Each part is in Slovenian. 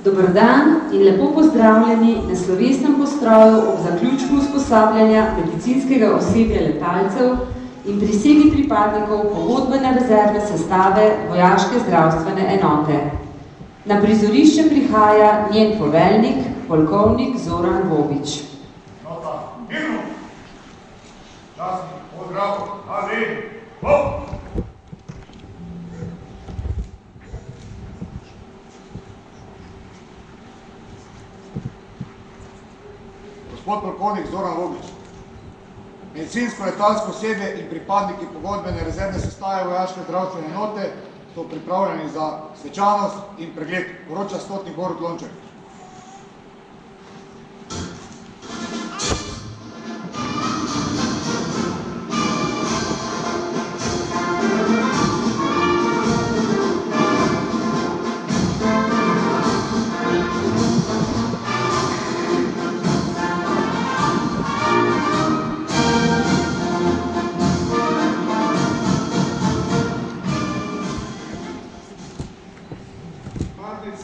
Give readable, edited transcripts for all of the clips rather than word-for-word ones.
Dober dan in lepo pozdravljeni na slovesnem postroju ob zaključku usposabljanja medicinskega osebja letalcev in prisegi pripadnikov pogodbene rezervne sestave vojaške zdravstvene enote. Na prizorišče prihaja njen poveljnik, polkovnik Zoran Vobič. Nota, mirno! Časnik, pozdrav, ali, hop! Gospod polkovnik Zoran Vobič, medicinsko letalsko osebje in pripadniki pogodbene rezervne sestave vojaške zdravstvene enote so pripravljeni za svečanost in pregled, poroča stotnik Borut Lonček.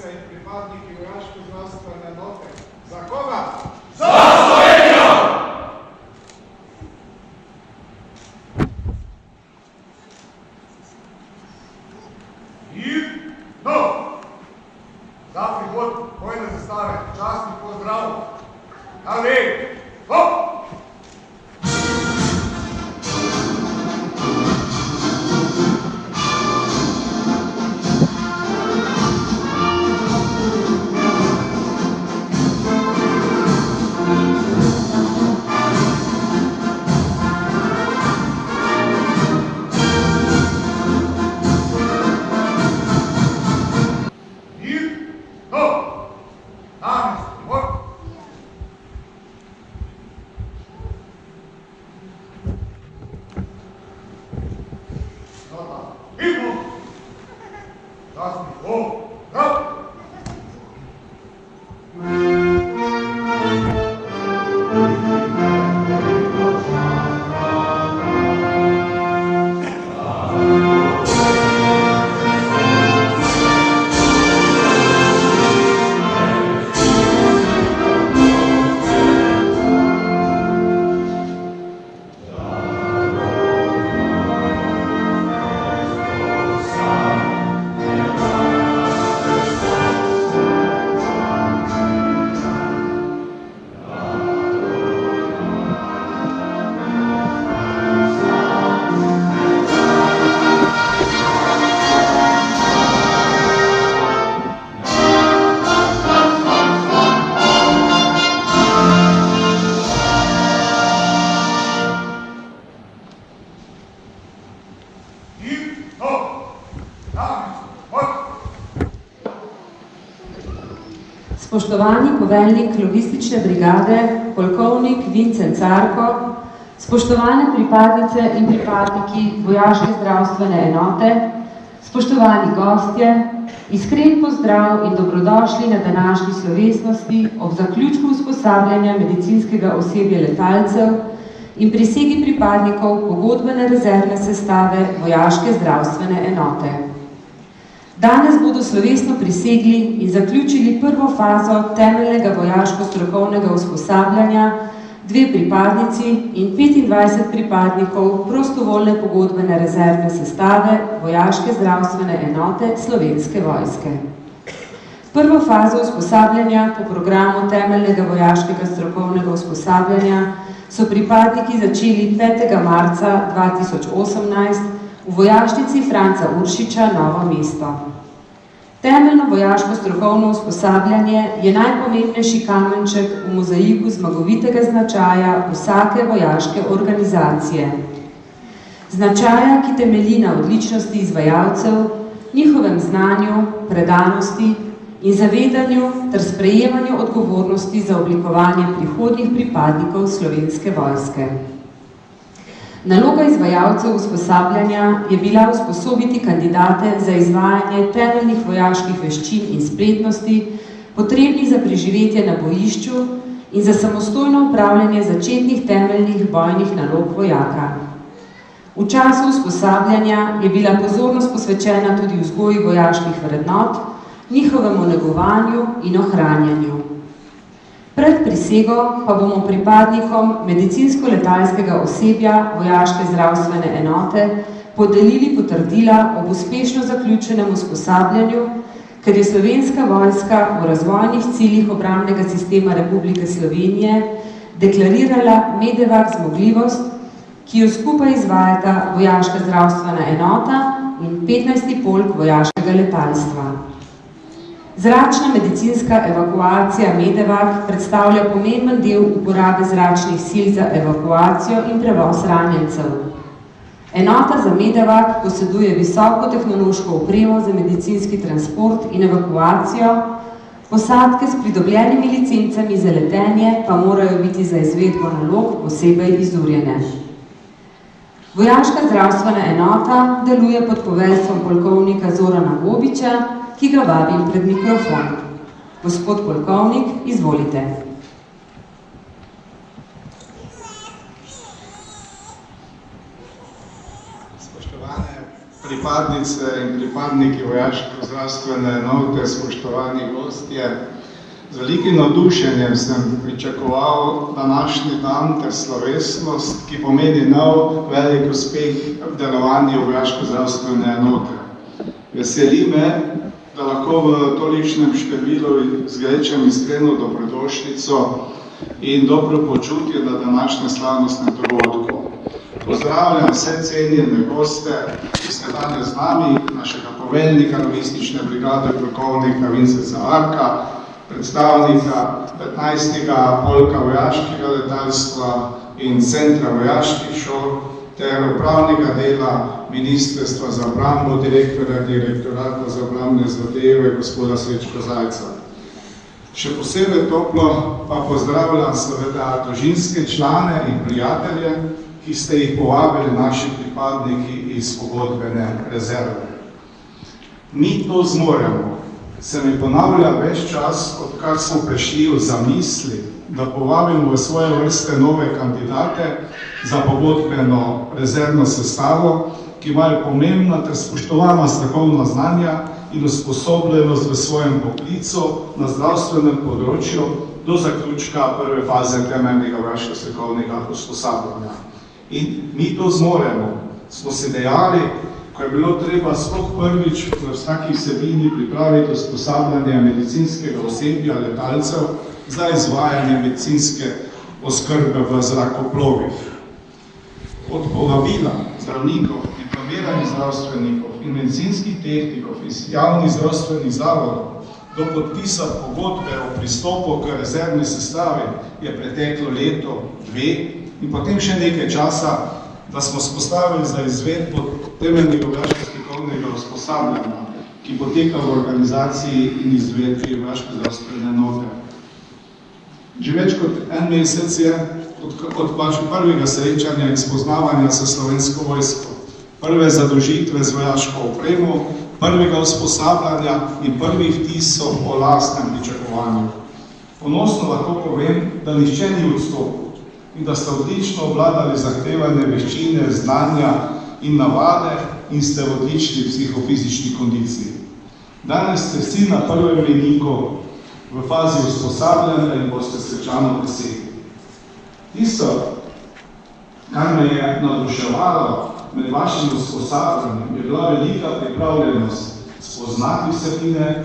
In pripadniki vojaške zdravstvene enote. Za koga? Za Slovenijo! Mirno! Za prihod vojne zastave, častni pozdrav. Ali, hop! Spoštovani poveljnik logistične brigade, polkovnik Vincent Carko, spoštovane pripadnice in pripadniki vojaške zdravstvene enote, spoštovani gostje, iskren pozdrav in dobrodošli na današnji slovesnosti ob zaključku usposabljanja medicinskega osebja letalcev in prisegi pripadnikov pogodbene rezervne sestave vojaške zdravstvene enote. Danes bodo slovesno prisegli in zaključili prvo fazo temeljnega vojaško-strokovnega usposabljanja, 2 pripadnici in 25 pripadnikov prostovoljne pogodbene rezervne sestave vojaške zdravstvene enote Slovenske vojske. Prvo fazo usposabljanja po programu temeljnega vojaškega strokovnega usposabljanja so pripadniki začeli 5. marca 2018 v vojašnici Franca Uršiča Novo mesto. Temeljno vojaško strokovno usposabljanje je najpomembnejši kamenček v mozaiku zmagovitega značaja vsake vojaške organizacije. Značaja, ki temelji na odličnosti izvajalcev, njihovem znanju, predanosti in zavedanju ter sprejemanju odgovornosti za oblikovanje prihodnjih pripadnikov Slovenske vojske. Naloga izvajalcev usposabljanja je bila usposobiti kandidate za izvajanje temeljnih vojaških veščin in spretnosti, potrebnih za preživetje na bojišču in za samostojno upravljanje začetnih temeljnih bojnih nalog vojaka. V času usposabljanja je bila pozornost posvečena tudi vzgoji vojaških vrednot, njihovemu negovanju in ohranjanju. Pred prisego pa bomo pripadnikom medicinsko-letalskega osebja vojaške zdravstvene enote podelili potrdila ob uspešno zaključenem usposabljanju, ker je Slovenska vojska v razvojnih ciljih obrambnega sistema Republike Slovenije deklarirala MEDEVAC zmogljivost, ki jo skupaj izvajata vojaška zdravstvena enota in 15. polk vojaškega letalstva. Zračna medicinska evakuacija MEDEVAC predstavlja pomemben del uporabe zračnih sil za evakuacijo in prevoz ranjencev. Enota za MEDEVAC poseduje visoko tehnološko opremo za medicinski transport in evakuacijo, posadke s pridobljenimi licencami za letenje pa morajo biti za izvedbo nalog posebej izurjene. Vojaška zdravstvena enota deluje pod poveljstvom polkovnika Zorana Gobiča, ki ga vabim pred mikrofon. Gospod polkovnik, izvolite. Spoštovane pripadnice in pripadniki vojaške zdravstvene enote, spoštovani gostje, z velikim navdušenjem sem pričakoval današnji dan ter slovesnost, ki pomeni nov velik uspeh v delovanju vojaške zdravstvene enote. Veseli me, da lahko v tolikšnem številu izrečem iskreno dobrodošlico in dobro počutje na današnjem slavnostnem dogodku. Pozdravljam vse cenjene goste, ki ste danes z nami, našega poveljnika logistične brigade, polkovnika Vinceca Arka, predstavnika 15. polka vojaškega letalstva in centra vojaških šol ter upravnega dela Ministrstva za obrambo, direktorata za obrambne zadeve, gospoda Srečka Zajca. Še posebej toplo pa pozdravljam seveda družinske člane in prijatelje, ki ste jih povabili naši pripadniki iz pogodbene rezerve. Mi to zmoremo. Se mi ponavlja ves čas, odkar smo prišli v zamisli, da povabimo v svoje vrste nove kandidate za pogodbeno rezervno sestavo, ki imajo pomembna ter spoštovana strokovna znanja in usposobljenost v svojem poklicu na zdravstvenem področju do zaključka prve faze temeljnega vojaškega strokovnega usposabljanja. In mi to zmoremo, smo si dejali, ko je bilo treba sploh prvič v vsaki vsebini pripraviti usposabljanje medicinskega osebja letalcev za izvajanje medicinske oskrbe v zrakoplovih. Od povabila zdravnikov, diplomiranih zdravstvenikov in medicinskih tehnikov iz javnih zdravstvenih zavodov do podpisa pogodbe o pristopu k rezervni sestavi je preteklo leto, dve in potem še nekaj časa, da smo spostavili za izvedbo temeljnega vojaškega strokovnega usposabljanja, ki poteka v organizaciji in izvedbi vojaške zdravstvene enote. Že več kot en mesec je od vašega prvega srečanja in spoznavanja s Slovensko vojsko, prve zadolžitve z vojaško opremo, prvega usposabljanja in prvih vtisov o lastnem pričakovanju. Ponosno lahko povem, da nihče ni odstopil in da ste odlično obvladali zahtevane veščine, znanja in navade in ste v odlični psihofizični kondiciji. Danes ste vsi na prvem mejniku v fazi usposabljanja in boste svečano presegli. Tisto, kar me je navduševalo med vašim usposabljanjem, je bila velika pripravljenost spoznati vsebine,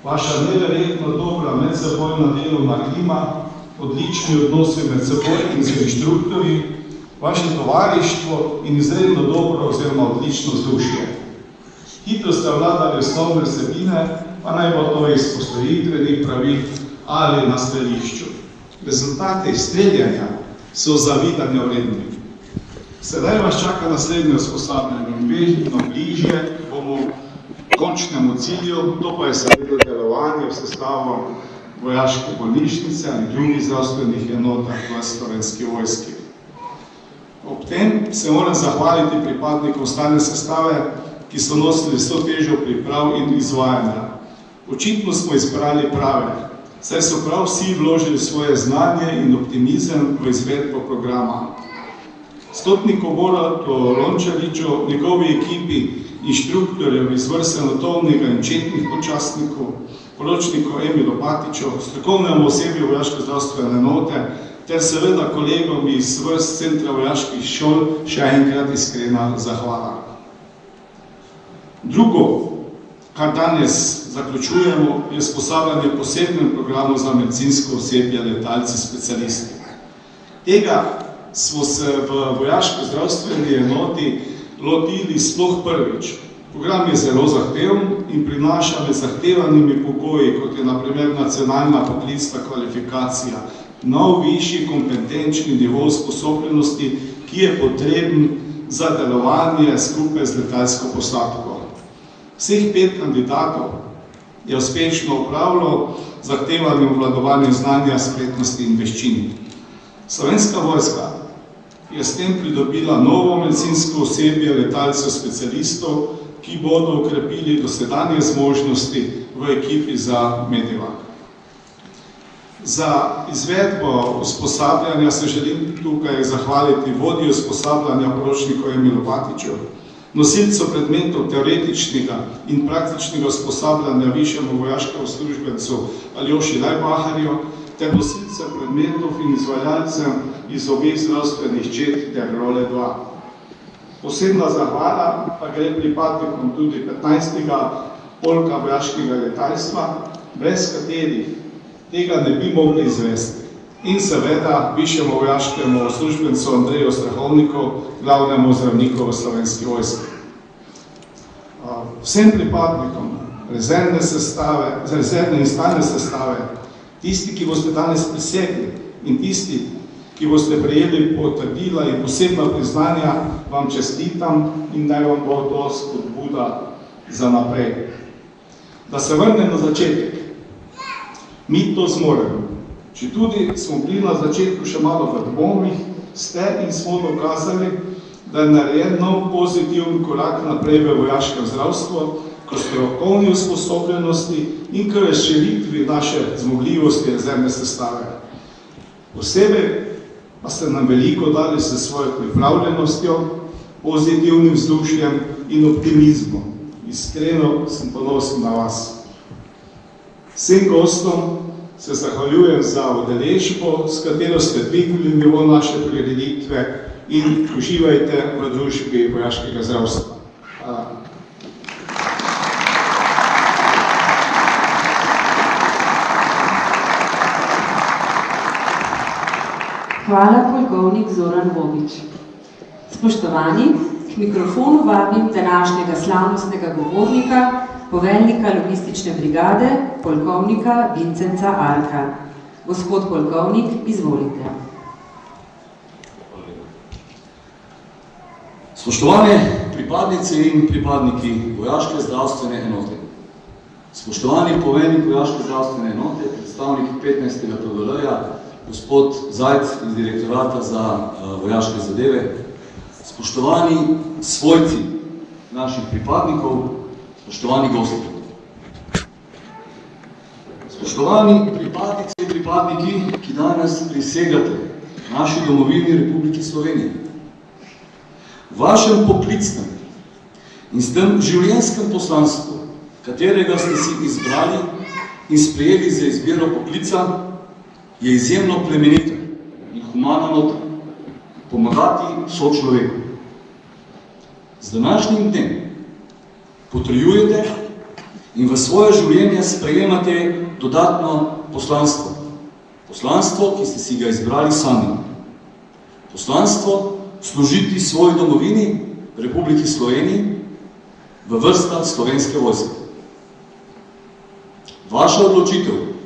vaša neverjetno dobra medsebojna delovna klima, odlični odnosi med seboj in z inštruktorji, vaše tovarištvo in izredno dobro oziroma odlično vzdušje. Hitro ste vladali osnovne vsebine, pa naj bo to iz postojitvenih pravil ali na strelišču. Rezultate izstreljanja so zavidanja vredni. Sedaj vas čaka naslednje usposabljanje in vedno bližje bomo končnemu cilju, to pa je seveda delovanje v sestavu vojaške bolnišnice ali drugih zdravstvenih enotah v Slovenski vojski. Ob tem se moram zahvaliti pripadnikom stalne sestave, ki so nosili vso težo priprav in izvajanja. Očitno smo izbrali prave, saj so prav vsi vložili svoje znanje in optimizem v izvedbo programa. Stotniku Boratu Lončariču, njegovi ekipi inštruktorjev iz vrste notovnega in četnih počastnikov, poročniku Emilu Patiču, strokovnemu osebju vojaško-zdravstvene enote ter seveda kolegom iz vrst Centra vojaških šol še enkrat iskrena zahvala. Drugo, kar danes zaključujemo, je usposabljanje posebnem programu za medicinsko osebje letalci specialisti. Tega smo se v vojaško-zdravstveni enoti lotili sploh prvič. Program je zelo zahteven in prinaša med zahtevanimi pogoji, kot je na primer nacionalna poklicna kvalifikacija, nov višji kompetenčni nivo usposobljenosti, ki je potreben za delovanje skupaj z letalsko posadko. Vseh 5 kandidatov je uspešno opravilo zahtevanje obvladovanja znanja, spretnosti in veščin. Slovenska vojska je s tem pridobila novo medicinsko osebje letalcev specialistov, ki bodo okrepili dosedanje zmožnosti v ekipi za Medivac. Za izvedbo usposabljanja se želim tukaj zahvaliti vodji usposabljanja poročniku Emilu Patiču, nosilcu predmetov teoretičnega in praktičnega usposabljanja višjemu vojaškemu uslužbencu Aljoši Lajbaharju ter nosilcem predmetov in izvajalcem iz obeh zdravstvenih čet ter role 2. Posebna zahvala pa gre pripadnikom tudi 15. polka vojaškega letalstva, brez katerih tega ne bi mogli izvesti. In seveda višjemu vojaškemu uslužbencu Andreju Strahovniku, glavnemu zdravniku v Slovenski vojski. Vsem pripadnikom rezervne in stalne sestave, tisti, ki boste danes prisegli in tisti, ki boste prejeli potrdila in posebna priznanja, vam čestitam in naj vam bo to spodbuda za naprej. Da se vrnem na začetek. Mi to zmoremo. Če tudi smo bili na začetku še malo v dvomih, ste in smo dokazali, da je narejen nov pozitiven korak naprej v vojaškem zdravstvu, k strokovni usposobljenosti in k razširitvi naše zmogljivosti rezervne sestave. Posebej pa ste nam veliko dali s svojo pripravljenostjo, pozitivnim vzdušjem in optimizmom. Iskreno sem ponosen na vas. Vsem gostom se zahvaljujem za udeležbo, s katero ste dvignili nivo naše prireditve in uživajte v družbi vojaškega zdravstva. Hvala. Hvala, polkovnik Zoran Bobič. Spoštovani, k mikrofonu vabim današnjega slavnostnega govornika, poveljnika logistične brigade, polkovnika Vincenca Arka. Gospod polkovnik, izvolite. Spoštovane pripadnice in pripadniki vojaške zdravstvene enote, spoštovani poveljnik vojaške zdravstvene enote, predstavnik 15. PVL-ja, gospod Zajc iz Direktorata za vojaške zadeve, spoštovani svojci naših pripadnikov, spoštovani gosti. Spoštovani pripadnice in pripadniki, ki danes prisegate naši domovini Republiki Slovenije. V vašem poklicnem in s tem življenjskem poslanstvu, katerega ste si izbrali in sprejeli za izbiro poklica, je izjemno plemenito in humana nota pomagati sočloveku. Z današnjim dnem potrjujete in v svoje življenje sprejemate dodatno poslanstvo. Poslanstvo, ki ste si ga izbrali sami. Poslanstvo služiti svoji domovini, Republiki Sloveniji, v vrstah Slovenske vojske. Vaša odločitev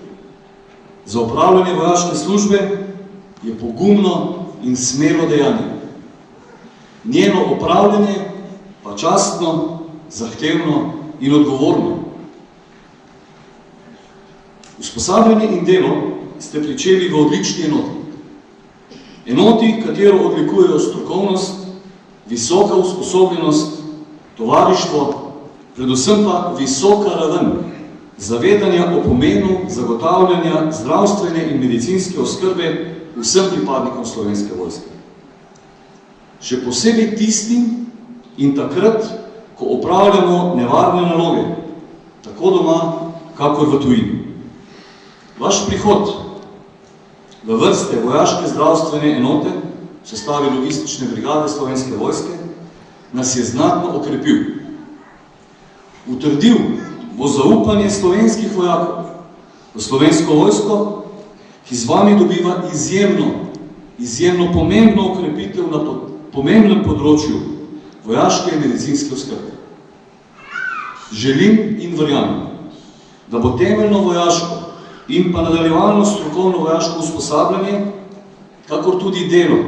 za opravljanje vojaške službe je pogumno in smelo dejanje. Njeno opravljanje pa častno, zahtevno in odgovorno. Usposabljanje in delo ste pričeli v odlični enoti. Enoti, katero odlikujejo strokovnost, visoka usposobljenost, tovarištvo, predvsem pa visoka raven zavedanja o pomenu zagotavljanja zdravstvene in medicinske oskrbe vsem pripadnikom Slovenske vojske. Še posebej tistim in takrat, ko opravljamo nevarne naloge, tako doma, kakor v tujini. Vaš prihod v vrste vojaške zdravstvene enote, v sestavi logistične brigade Slovenske vojske, nas je znatno okrepil. Utrdil bo zaupanje slovenskih vojakov v Slovensko vojsko, ki z vami dobiva izjemno pomembno okrepitev na pomembnem področju vojaške in medicinske oskrbe. Želim in verjamem, da bo temeljno vojaško in pa nadaljevalno strokovno vojaško usposabljanje, kakor tudi delo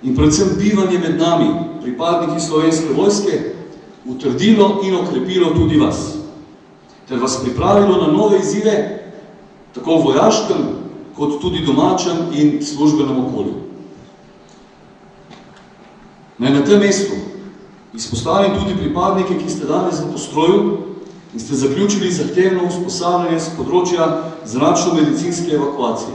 in predvsem bivanje med nami, pripadniki Slovenske vojske, utrdilo in okrepilo tudi vas, ter vas pripravilo na nove izzive, tako v vojaškem, kot tudi domačem in službenem okolju. Naj na tem mestu izpostavim tudi pripadnike, ki ste danes v postroju in ste zaključili zahtevno usposabljanje z področja zračno-medicinske evakuacije.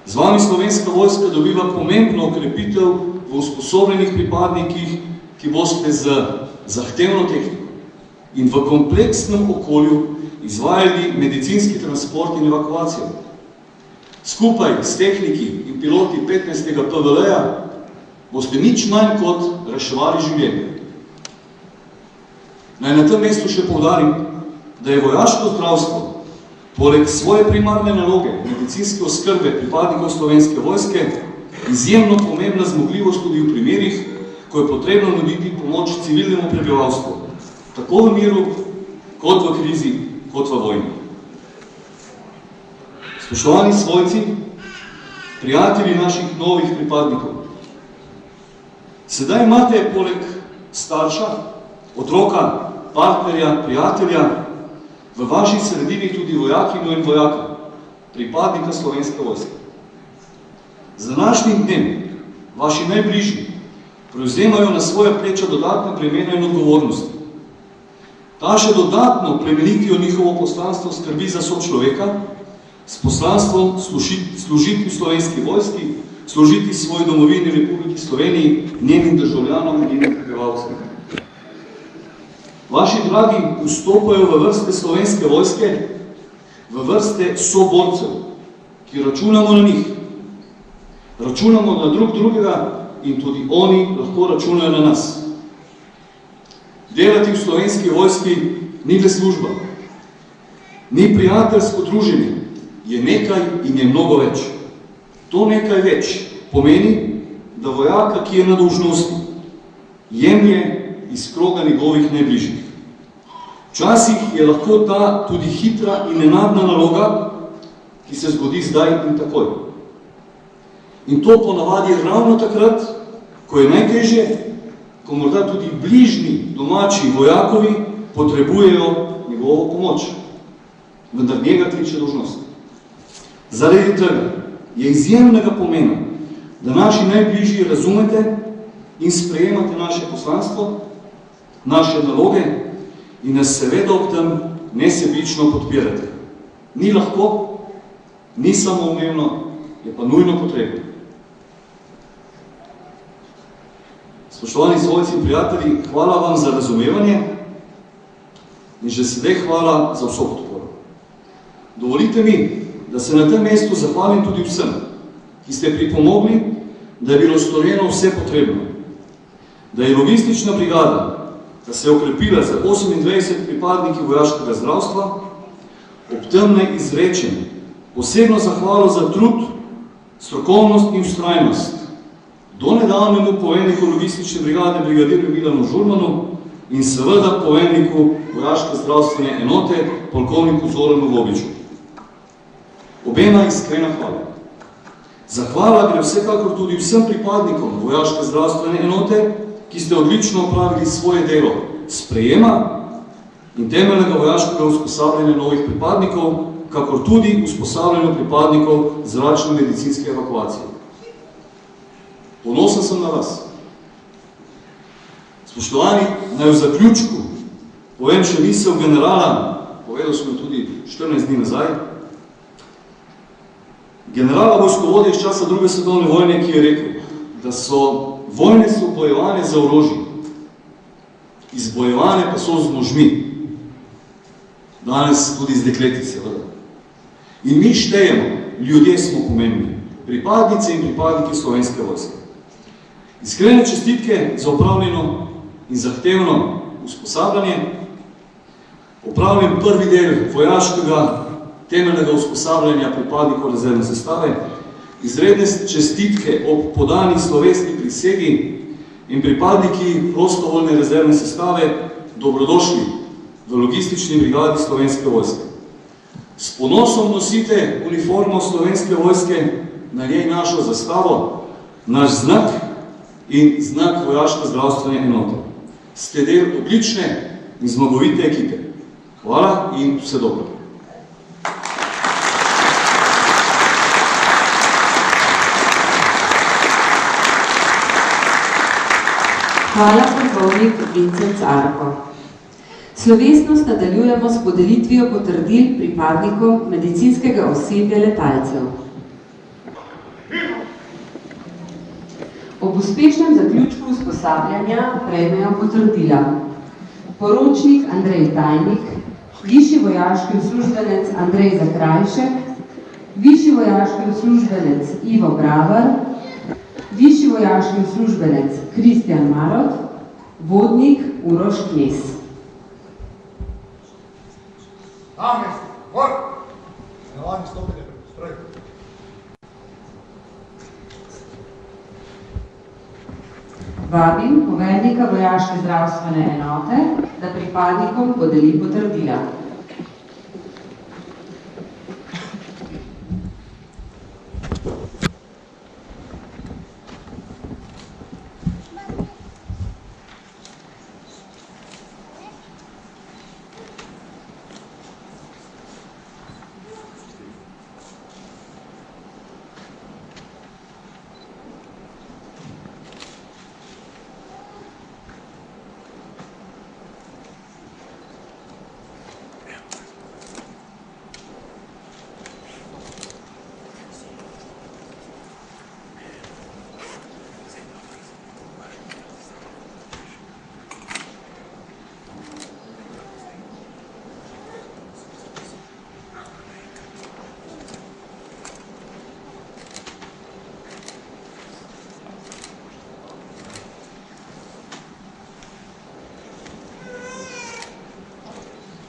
Z vami Slovenska vojska dobiva pomembno okrepitev v usposobljenih pripadnikih, ki boste z zahtevno tehniko in v kompleksnem okolju izvajali medicinski transport in evakuacijo. Skupaj s tehniki in piloti 15. PVL-ja boste nič manj kot reševali življenje. Naj na tem mestu še poudarim, da je vojaško zdravstvo poleg svoje primarne naloge medicinske oskrbe pripadnikov Slovenske vojske izjemno pomembna zmogljivost tudi v primerih, ko je potrebno nuditi pomoč civilnemu prebivalstvu, tako v miru, kot v krizi, kot v vojni. Spoštovani svojci, prijatelji naših novih pripadnikov, sedaj imate poleg starša, otroka, partnerja, prijatelja, v vaši sredini tudi vojakinjo in vojaka, pripadnika Slovenske vojske. Z današnjim dnem vaši najbližji prevzemajo na svoje pleča dodatna bremena in odgovornosti. Ta še dodatno plemenitijo njihovo poslanstvo skrbi za sočloveka, s poslanstvom služiti v Slovenski vojski, služiti svoji domovini Republiki Sloveniji, njenim državljanom in njenim prebivalcem. Vaši dragi vstopajo v vrste Slovenske vojske, v vrste soborcev, ki računamo na njih. Računamo na drugega in tudi oni lahko računajo na nas. Delati v Slovenski vojski ni le služba, ni prijateljsko druženje, je nekaj in je mnogo več. To nekaj več pomeni, da vojaka, ki je na dolžnosti, jemlje iz kroga njegovih najbližjih. Včasih je lahko ta tudi hitra in nenadna naloga, ki se zgodi zdaj in takoj. In to ponavadi ravno takrat, ko je najtežje, ko morda tudi bližnji domači vojakovi potrebujejo njegovo pomoč, vendar njega kliče dolžnost. Zaradi tega je izjemnega pomena, da naši najbližji razumete in sprejemate naše poslanstvo, naše naloge in nas seveda ob tem nesebično podpirate. Ni lahko, ni samoumevno, je pa nujno potrebno. Spoštovani svojci in prijatelji, hvala vam za razumevanje in že sedaj hvala za vso podporo. Dovolite mi, da se na tem mestu zahvalim tudi vsem, ki ste pripomogli, da je bilo storjeno vse potrebno, da je logistična brigada, da se je okrepila za 28 pripadniki vojaškega zdravstva, ob tem naj izrečem posebno zahvalo za trud, strokovnost in vztrajnost do nedavnemu poveljniku logistične brigade brigadirju Milanu Žurmanu in seveda poveljniku vojaške zdravstvene enote polkovniku Zoranu Vobiču. Obema iskrena hvala. Zahvala gre vsekakor tudi vsem pripadnikom vojaške zdravstvene enote, ki ste odlično opravili svoje delo sprejema in temeljnega vojaškega usposabljanja novih pripadnikov, kakor tudi usposabljanja pripadnikov zračne medicinske evakuacije. Ponosen sem na vas. Spoštovani, naj v zaključku povem še misel generala, povedal sem tudi 14 dni nazaj, generala vojskovodja iz časa druge svetovne vojne, ki je rekel, da so vojne so bojevane za orožje. izbojevane pa so z možmi. Danes tudi z dekleti, seveda. In mi štejemo, ljudje smo pomembni, pripadnice in pripadniki Slovenske vojske. Iskrene čestitke za opravljeno in zahtevno usposabljanje, opravljen prvi del vojaškega temeljnega usposabljanja pripadnikov rezervne sestave, izredne čestitke ob podani slovesni prisegi in pripadniki prostovoljne rezervne sestave dobrodošli v logistični brigadi Slovenske vojske. S ponosom nosite uniformo Slovenske vojske, na njej našo zastavo, naš znak in znak vojaške zdravstvene enote. Ste del odlične in zmagovite ekipe. Hvala in vse dobro. Hvala, polkovnik Vincent Carko. Slovesnost nadaljujemo s podelitvijo potrdil pripadnikov medicinskega osebja letalcev. Ob uspešnem zaključku usposabljanja prejmejo potrdila poročnik Andrej Tajnik, višji vojaški uslužbenec Andrej Zakrajšek, višji vojaški uslužbenec Ivo Bravar, višji vojaški uslužbenec Kristjan Marot, vodnik Uroš Knez. Namest, gor! Imenovani stopite pred stroj. Vabim poveljnika vojaške zdravstvene enote, da pripadnikom podeli potrdila.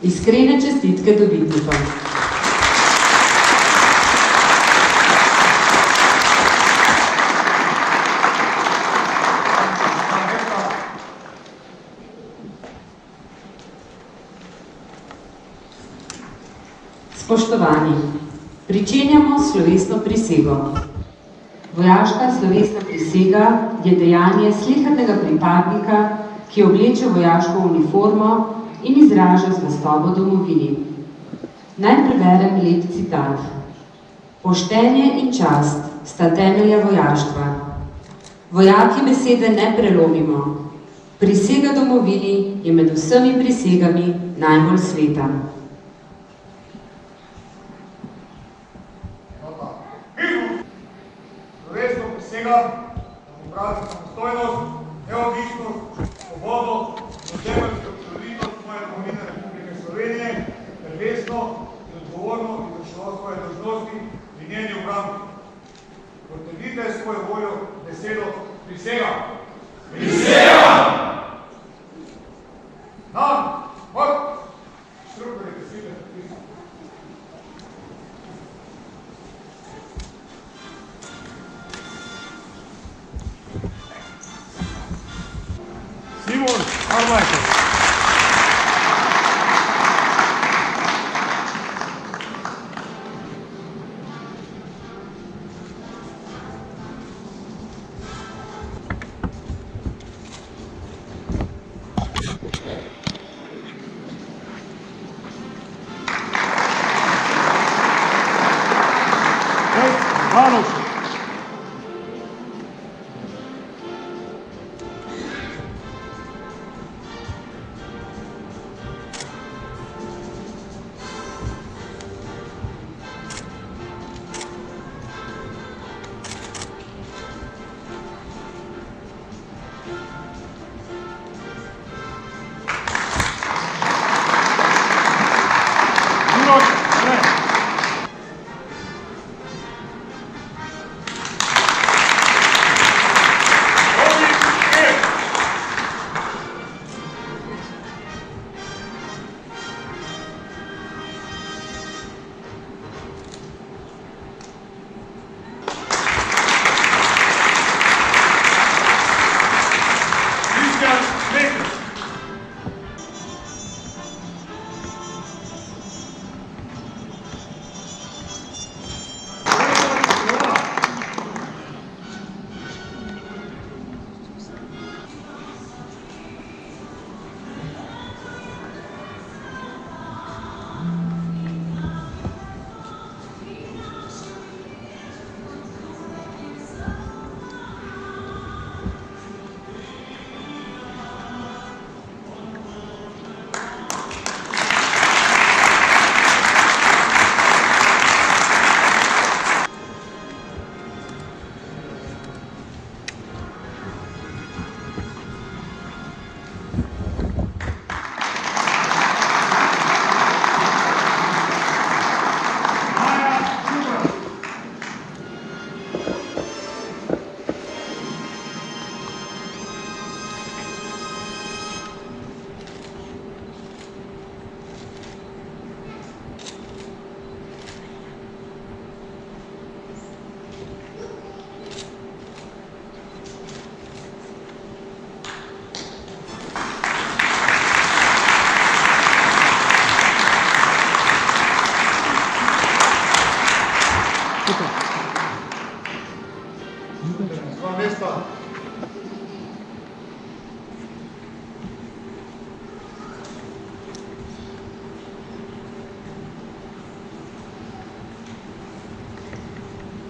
Iskrene čestitke dobitnikom. Spoštovani, pričenjamo slovesno prisego. Vojaška slovesna prisega je dejanje slehernega pripadnika, ki obleče vojaško uniformo in izraža zvestobo domovini. Naj preberem lep citat. Poštenje in čast sta temelja vojaštva. Vojaki besede ne prelomimo. Prisega domovini je med vsemi prisegami najbolj sveta. Slovesno prisega, da bomo brali samostojnost, neodvisnost, svobodo in temeljsko celovitost svoje domovine Republike Slovenije, ter vestno in odgovorno izvrševati svoje dolžnosti pri njeni obrambi. Potrdite svojo voljo besedo prisega. Prisega! Nam, mod, strukture besede prisega. Simon, Armajko. Vanoš.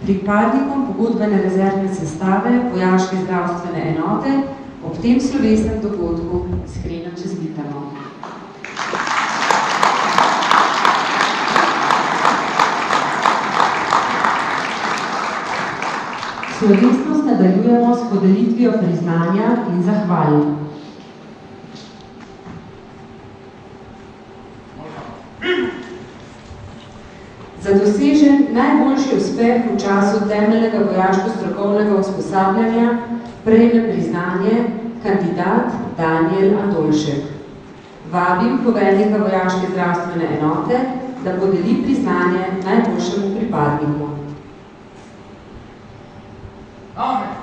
Pripadnikom pogodbene rezervne sestave vojaške zdravstvene enote ob tem slovesnem dogodku iskreno čestitamo. Slovesnost nadaljujemo s podelitvijo priznanja in zahval. Za dosežen najboljši uspeh v času temeljnega vojaško-strokovnega usposabljanja prejme priznanje kandidat Danijel Adolšek. Vabim poveljnika vojaške zdravstvene enote, da podeli priznanje najboljšemu pripadniku. Amen.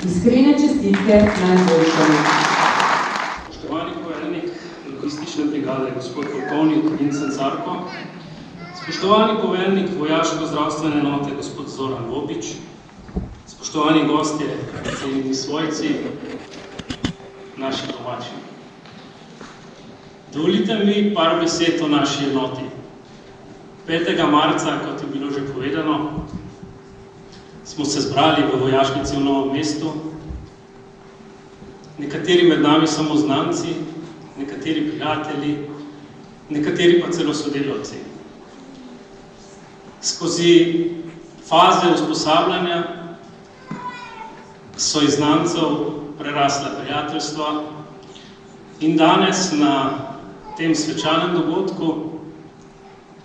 Iskrene čestitke najboljšemu. Spoštovani poveljnik logistične brigade, gospod polkovnik Vincent Zarko, spoštovani poveljnik vojaško-zdravstvene enote, gospod Zoran Vobič, spoštovani gostje, cenjeni svojci, naši domači. Dovolite mi par besed o naši enoti. 5. marca, kot je bilo že povedano, smo se zbrali v vojašnici v Novem mestu. Nekateri med nami samo znanci, nekateri prijatelji, nekateri pa celo sodelavci. Skozi faze usposabljanja so iz znancev prerasla prijateljstva in danes na tem svečanem dogodku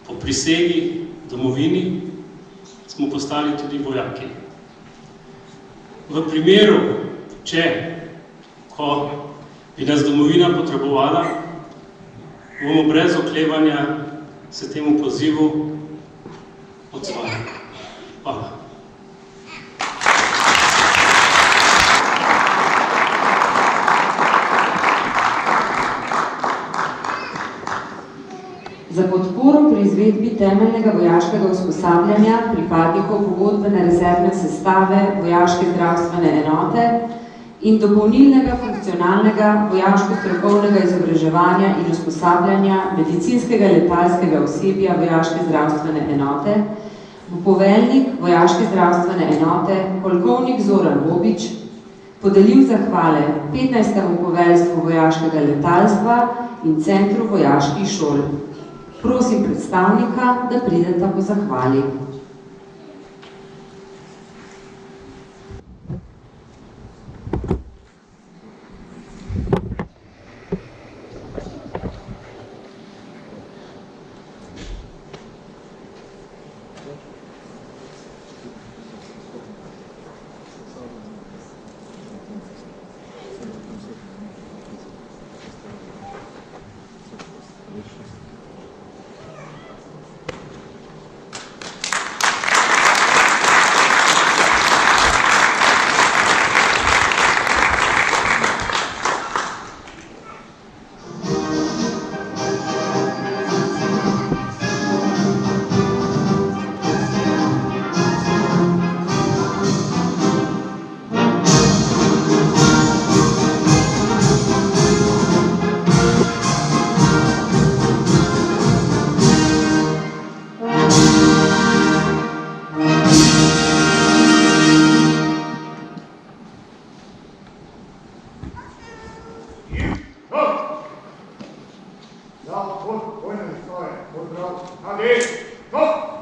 po prisegi domovini smo postali tudi vojaki. V primeru, ko bi nas domovina potrebovala, bomo brez oklevanja se temu pozivu odzvali. Hvala. Za podporo pri izvedbi temeljnega vojaškega usposabljanja pripadnikov pogodbene rezervne sestave vojaške zdravstvene enote in dopolnilnega funkcionalnega vojaško-strokovnega izobraževanja in usposabljanja medicinskega letalskega osebja vojaške zdravstvene enote bo poveljnik vojaške zdravstvene enote polkovnik Zoran Bobič podelil zahvale 15. poveljstvu vojaškega letalstva in centru vojaških šol. Prosim predstavnika, da prideta po zahvali. Pozdrav, hadi, stop!